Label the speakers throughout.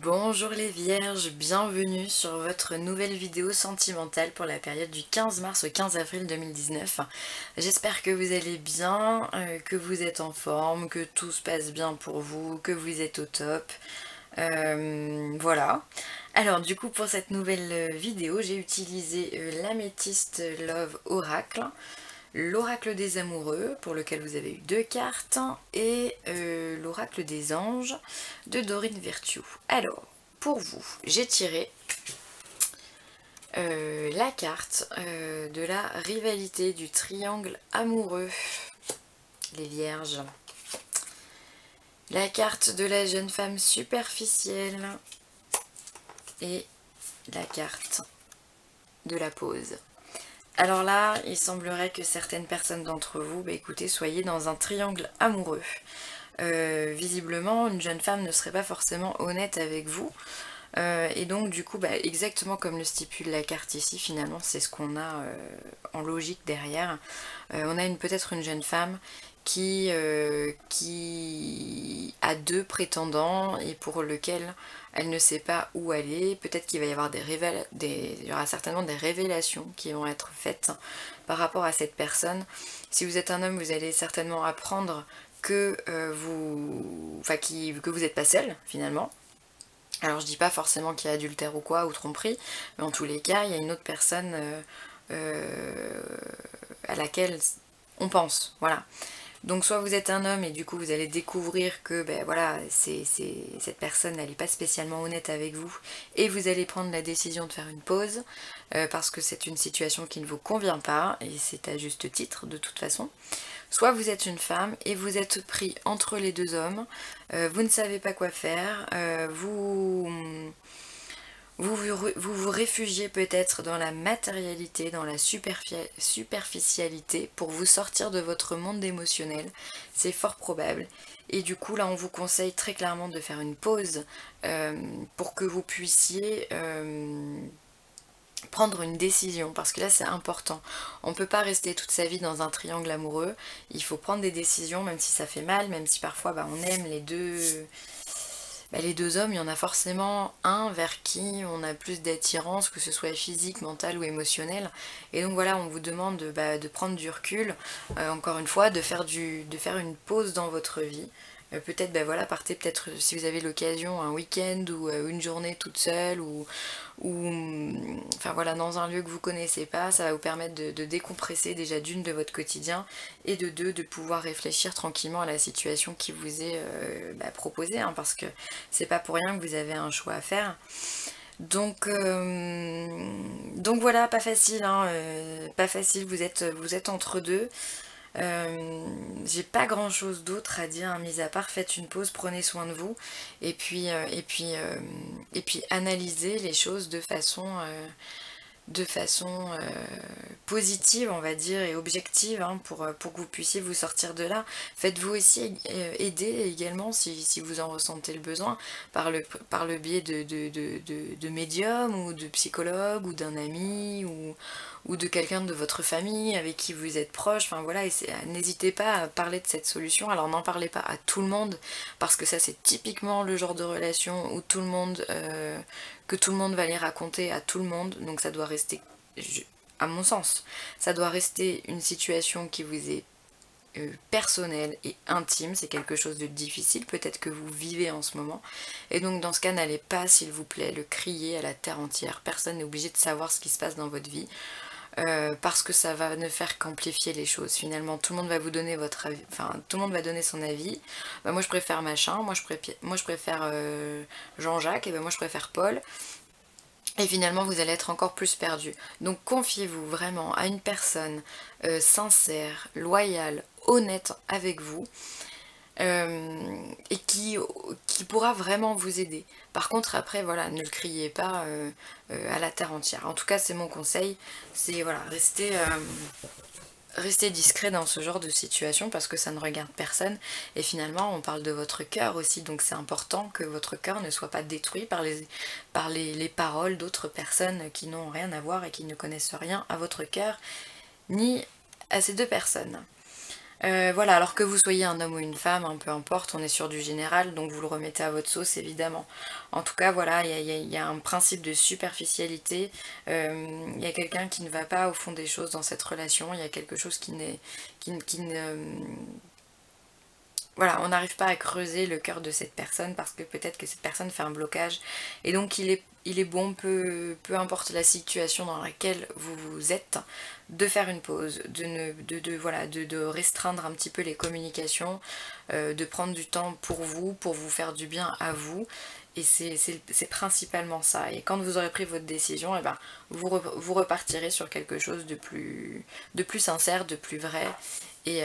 Speaker 1: Bonjour les vierges, bienvenue sur votre nouvelle vidéo sentimentale pour la période du 15 mars au 15 avril 2019. J'espère que vous allez bien, que vous êtes en forme, que tout se passe bien pour vous, que vous êtes au top. Voilà. Alors du coup pour cette nouvelle vidéo, j'ai utilisé l'Améthyste Love Oracle, l'Oracle des Amoureux, pour lequel vous avez eu 2 cartes, et l'Oracle des Anges de Dorine Virtue. Alors, pour vous, j'ai tiré la carte de la rivalité du triangle amoureux, les Vierges. La carte de la jeune femme superficielle et la carte de la pause. Alors là, il semblerait que certaines personnes d'entre vous, écoutez, soyez dans un triangle amoureux. Visiblement, une jeune femme ne serait pas forcément honnête avec vous. Et donc du coup, exactement comme le stipule la carte ici, finalement, c'est ce qu'on a en logique derrière. On a peut-être une jeune femme qui a 2 prétendants et pour lequel elle ne sait pas où aller. Peut-être qu'il va y avoir il y aura certainement des révélations qui vont être faites par rapport à cette personne. Si vous êtes un homme, vous allez certainement apprendre que que vous n'êtes pas seul finalement. Alors je dis pas forcément qu'il y a adultère ou quoi, ou tromperie, mais en tous les cas, il y a une autre personne à laquelle on pense, voilà. Donc soit vous êtes un homme et du coup vous allez découvrir que voilà, cette personne n'est pas spécialement honnête avec vous et vous allez prendre la décision de faire une pause parce que c'est une situation qui ne vous convient pas et c'est à juste titre de toute façon. Soit vous êtes une femme et vous êtes pris entre les 2 hommes, vous ne savez pas quoi faire, vous réfugiez peut-être dans la matérialité, dans la superficialité pour vous sortir de votre monde émotionnel, c'est fort probable. Et du coup là on vous conseille très clairement de faire une pause pour que vous puissiez prendre une décision, parce que là c'est important. On ne peut pas rester toute sa vie dans un triangle amoureux, il faut prendre des décisions même si ça fait mal, même si parfois on aime les deux hommes, il y en a forcément un vers qui on a plus d'attirance, que ce soit physique, mentale ou émotionnelle. Et donc voilà, on vous demande de prendre du recul, encore une fois, de faire une pause dans votre vie. Peut-être, voilà, partez peut-être si vous avez l'occasion un week-end ou une journée toute seule enfin voilà, dans un lieu que vous connaissez pas, ça va vous permettre de décompresser déjà d'une de votre quotidien et de deux de pouvoir réfléchir tranquillement à la situation qui vous est proposée, hein, parce que c'est pas pour rien que vous avez un choix à faire. Donc voilà, pas facile, hein, pas facile, vous êtes entre deux. J'ai pas grand chose d'autre à dire, hein, mis à part faites une pause, prenez soin de vous et puis analysez les choses de façon positive, on va dire, et objective, hein, pour que vous puissiez vous sortir de là. Faites-vous aussi aider également, si vous en ressentez le besoin, par le biais de médium ou de psychologue ou d'un ami ou de quelqu'un de votre famille avec qui vous êtes proche. Enfin voilà, n'hésitez pas à parler de cette solution. Alors n'en parlez pas à tout le monde, parce que ça c'est typiquement le genre de relation où que tout le monde va les raconter à tout le monde, donc ça doit rester, à mon sens, ça doit rester une situation qui vous est personnelle et intime. C'est quelque chose de difficile, peut-être que vous vivez en ce moment, et donc dans ce cas, n'allez pas, s'il vous plaît, le crier à la terre entière. Personne n'est obligé de savoir ce qui se passe dans votre vie, parce que ça va ne faire qu'amplifier les choses. Finalement, tout le monde va vous donner votre avis, enfin, tout le monde va donner son avis. Moi je préfère machin, moi je préfère Jean-Jacques, et moi je préfère Paul. Et finalement, vous allez être encore plus perdu. Donc confiez-vous vraiment à une personne sincère, loyale, honnête avec vous, et qui pourra vraiment vous aider. Par contre, après, voilà, ne le criez pas à la terre entière. En tout cas, c'est mon conseil, c'est voilà, rester discret dans ce genre de situation, parce que ça ne regarde personne. Et finalement, on parle de votre cœur aussi, donc c'est important que votre cœur ne soit pas détruit par les paroles d'autres personnes qui n'ont rien à voir et qui ne connaissent rien à votre cœur, ni à ces 2 personnes. Voilà, alors que vous soyez un homme ou une femme, hein, peu importe, on est sur du général, donc vous le remettez à votre sauce évidemment. En tout cas, voilà, il y a un principe de superficialité, il y a quelqu'un qui ne va pas au fond des choses dans cette relation, il y a quelque chose qui ne... Voilà, on n'arrive pas à creuser le cœur de cette personne parce que peut-être que cette personne fait un blocage. Et donc il est bon, peu importe la situation dans laquelle vous vous êtes, de faire une pause, voilà, de restreindre un petit peu les communications, de prendre du temps pour vous faire du bien à vous. Et c'est principalement ça. Et quand vous aurez pris votre décision, eh ben, vous repartirez sur quelque chose de plus sincère, de plus vrai. Et,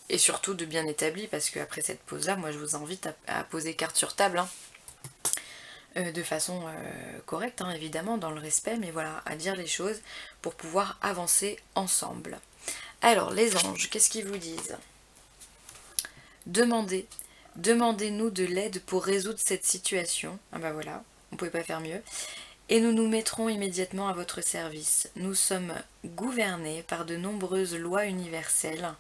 Speaker 1: et surtout de bien établi, parce qu'après cette pause là, moi je vous invite à poser carte sur table, hein, de façon correcte, hein, évidemment, dans le respect, mais voilà, à dire les choses pour pouvoir avancer ensemble. Alors les anges, qu'est-ce qu'ils vous disent? Demandez-nous de l'aide pour résoudre cette situation. Ah bah voilà, on pouvait pas faire mieux. Et nous nous mettrons immédiatement à votre service. Nous sommes gouvernés par de nombreuses lois universelles,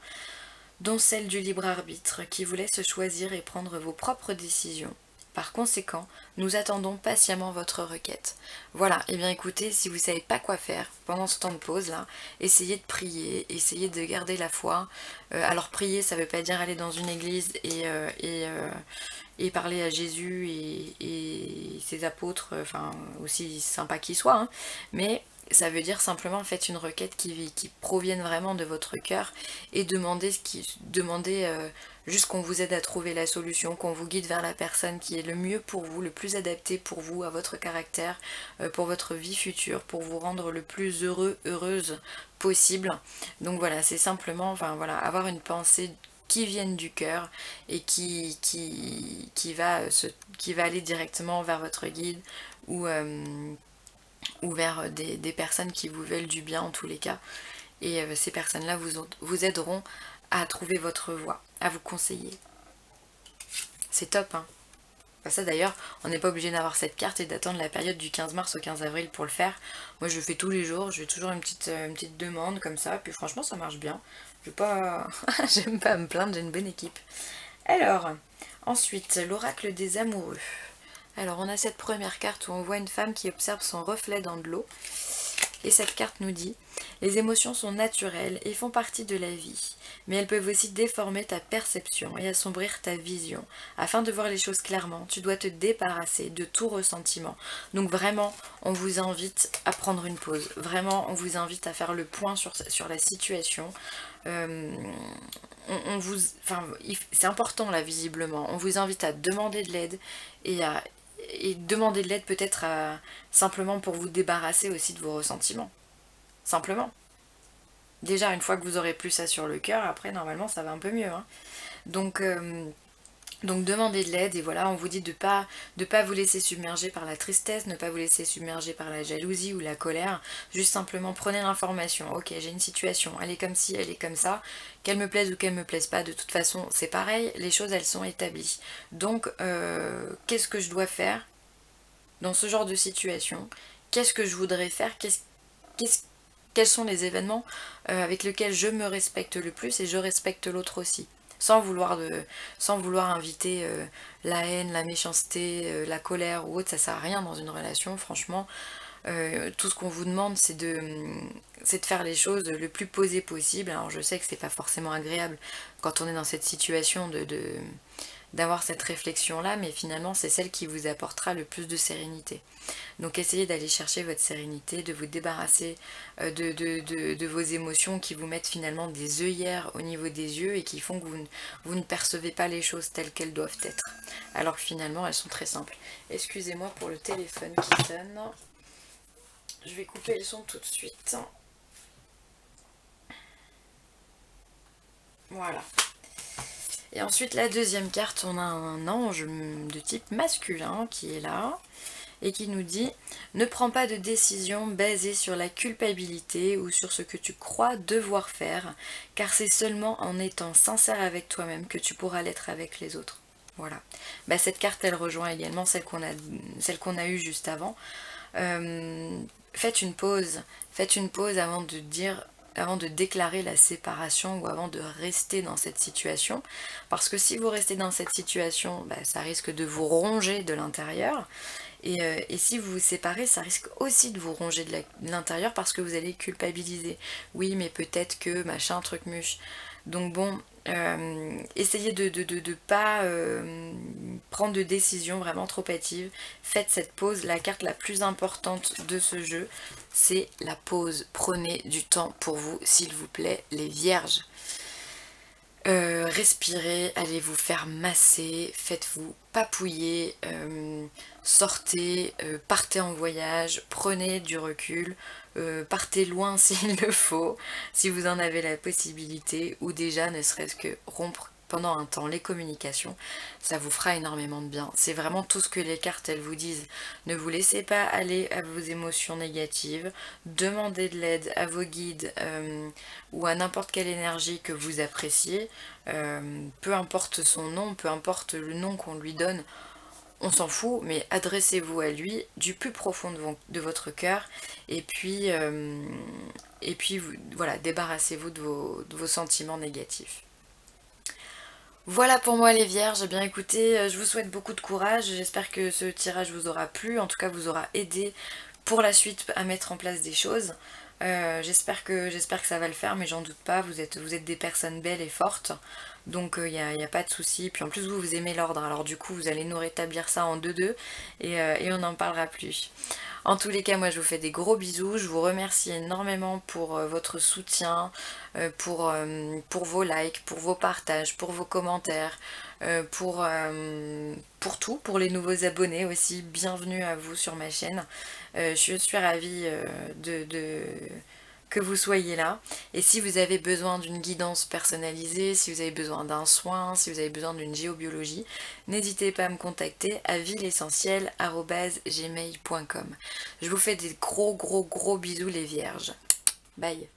Speaker 1: dont celle du libre arbitre, qui vous laisse choisir et prendre vos propres décisions. Par conséquent, nous attendons patiemment votre requête. Voilà, et bien écoutez, si vous ne savez pas quoi faire pendant ce temps de pause là, essayez de prier, essayez de garder la foi. Alors prier, ça ne veut pas dire aller dans une église et parler à Jésus et ses apôtres, enfin aussi sympa qu'ils soient, hein, mais ça veut dire simplement faites une requête qui provienne vraiment de votre cœur et demandez juste qu'on vous aide à trouver la solution, qu'on vous guide vers la personne qui est le mieux pour vous, le plus adapté pour vous, à votre caractère, pour votre vie future, pour vous rendre le plus heureux, heureuse possible. Donc voilà, c'est simplement, enfin voilà, avoir une pensée qui vienne du cœur et qui va aller directement vers votre guide ou vers des personnes qui vous veulent du bien en tous les cas. Et ces personnes-là vous aideront à trouver votre voie, à vous conseiller. C'est top, hein. Enfin, ça d'ailleurs, on n'est pas obligé d'avoir cette carte et d'attendre la période du 15 mars au 15 avril pour le faire. Moi je le fais tous les jours, j'ai toujours une petite demande comme ça, puis franchement ça marche bien. Je vais pas... J'aime pas me plaindre, j'ai une bonne équipe. Alors, ensuite, l'oracle des amoureux. Alors on a cette première carte où on voit une femme qui observe son reflet dans de l'eau. Et cette carte nous dit: les émotions sont naturelles et font partie de la vie, mais elles peuvent aussi déformer ta perception et assombrir ta vision. Afin de voir les choses clairement, tu dois te débarrasser de tout ressentiment. Donc vraiment, on vous invite à prendre une pause. Vraiment, on vous invite à faire le point sur la situation. C'est important là visiblement. On vous invite à demander de l'aide et demander de l'aide peut-être simplement pour vous débarrasser aussi de vos ressentiments. Simplement. Déjà, une fois que vous aurez plus ça sur le cœur, après, normalement, ça va un peu mieux, hein. Donc, demandez de l'aide et voilà, on vous dit de pas vous laisser submerger par la tristesse, ne pas vous laisser submerger par la jalousie ou la colère. Juste simplement prenez l'information. Ok, j'ai une situation, elle est comme ci, elle est comme ça. Qu'elle me plaise ou qu'elle me plaise pas, de toute façon, c'est pareil, les choses, elles sont établies. Donc, qu'est-ce que je dois faire dans ce genre de situation? Qu'est-ce que je voudrais faire? Quels sont les événements avec lesquels je me respecte le plus et je respecte l'autre aussi, sans vouloir inviter la haine, la méchanceté, la colère ou autre. Ça sert à rien dans une relation, franchement. Tout ce qu'on vous demande, c'est de faire les choses le plus posé possible. Alors je sais que c'est pas forcément agréable quand on est dans cette situation d'avoir cette réflexion là, mais finalement c'est celle qui vous apportera le plus de sérénité. Donc essayez d'aller chercher votre sérénité, de vous débarrasser de vos émotions qui vous mettent finalement des œillères au niveau des yeux et qui font que vous ne percevez pas les choses telles qu'elles doivent être, alors que finalement elles sont très simples. Excusez-moi pour le téléphone qui sonne, je vais couper le son tout de suite. Voilà. Et ensuite la deuxième carte, on a un ange de type masculin qui est là et qui nous dit: ne prends pas de décision basée sur la culpabilité ou sur ce que tu crois devoir faire, car c'est seulement en étant sincère avec toi-même que tu pourras l'être avec les autres. Voilà. Bah, cette carte, elle rejoint également celle qu'on a eue juste avant. Faites une pause avant de dire avant de déclarer la séparation ou avant de rester dans cette situation. Parce que si vous restez dans cette situation, bah, ça risque de vous ronger de l'intérieur. Et si vous vous séparez, ça risque aussi de vous ronger de l'intérieur parce que vous allez culpabiliser. Oui, mais peut-être que machin, truc muche. Donc bon, essayez de ne pas prendre de décisions vraiment trop hâtives. Faites cette pause. La carte la plus importante de ce jeu, c'est la pause. Prenez du temps pour vous, s'il vous plaît, les vierges. Respirez, allez vous faire masser, faites-vous papouiller, sortez, partez en voyage, prenez du recul, partez loin s'il le faut, si vous en avez la possibilité, ou déjà ne serait-ce que rompre pendant un temps les communications, ça vous fera énormément de bien. C'est vraiment tout ce que les cartes elles vous disent. Ne vous laissez pas aller à vos émotions négatives, demandez de l'aide à vos guides ou à n'importe quelle énergie que vous appréciez, peu importe son nom, peu importe le nom qu'on lui donne, on s'en fout, mais adressez-vous à lui du plus profond de votre cœur et puis voilà, débarrassez-vous de vos sentiments négatifs. Voilà pour moi les vierges. Eh bien écoutez, je vous souhaite beaucoup de courage, j'espère que ce tirage vous aura plu, en tout cas vous aura aidé pour la suite à mettre en place des choses. J'espère que ça va le faire, mais j'en doute pas, vous êtes des personnes belles et fortes, donc il n'y a pas de souci. Puis en plus vous aimez l'ordre, alors du coup vous allez nous rétablir ça en 2-2 et on n'en parlera plus. En tous les cas, moi je vous fais des gros bisous, je vous remercie énormément pour votre soutien, pour vos likes, pour vos partages, pour vos commentaires, pour tout, pour les nouveaux abonnés aussi, bienvenue à vous sur ma chaîne. Je suis ravie que vous soyez là. Et si vous avez besoin d'une guidance personnalisée, si vous avez besoin d'un soin, si vous avez besoin d'une géobiologie, n'hésitez pas à me contacter à villeessentielle@gmail.com. Je vous fais des gros bisous les vierges. Bye.